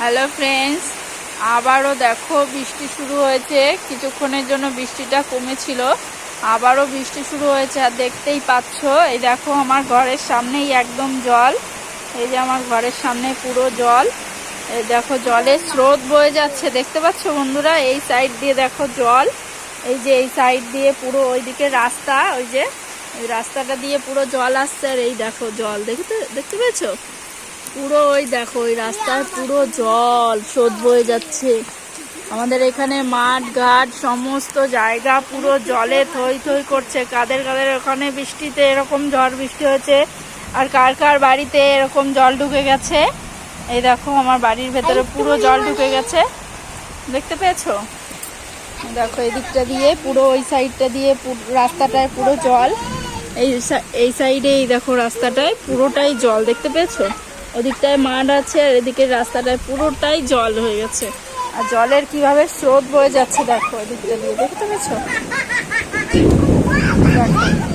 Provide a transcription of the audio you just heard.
Hello friends, আবারও দেখো বৃষ্টি শুরু হয়েছে। কিছুক্ষণের জন্য বৃষ্টিটা কমেছিল, আবারও বৃষ্টি শুরু হয়েছে। আর দেখতেই পাচ্ছ, এই দেখো আমার ঘরের সামনেই একদম জল। এই যে আমার ঘরের সামনে পুরো জল। এই দেখো জলের স্রোত বয়ে যাচ্ছে, দেখতে পাচ্ছ বন্ধুরা? এই সাইড দিয়ে দেখো জল, এই যে এই সাইড দিয়ে পুরো ওইদিকে রাস্তা, ওই যে ওই রাস্তাটা দিয়ে পুরো জল আসছে। আর এই দেখো জল, দেখতে পেয়েছো? পুরো ওই দেখো ওই রাস্তায় পুরো জল স্রোত বয়ে যাচ্ছে। আমাদের এখানে মাঠ ঘাট সমস্ত জায়গা পুরো জলে থই থই করছে। কাদের কাদের ওখানে বৃষ্টিতে এরকম ঝড় বৃষ্টি হয়েছে, আর কার কার বাড়িতে এরকম জল ঢুকে গেছে। এই দেখো আমার বাড়ির ভেতরে পুরো জল ঢুকে গেছে, দেখতে পেয়েছো? দেখো এই দিকটা দিয়ে পুরো, ওই সাইডটা দিয়ে রাস্তাটায় পুরো জল। এই সাইডে এই দেখো রাস্তাটায় পুরোটাই জল, দেখতে পেয়েছো? ওদিকটায় মাঠ আছে, আর এদিকে রাস্তাটায় পুরোটাই জল হয়ে গেছে। আর জলের কিভাবে স্রোত বয়ে যাচ্ছে দেখো, ওদিকটা দিয়ে, দেখতে পেয়েছো? দেখো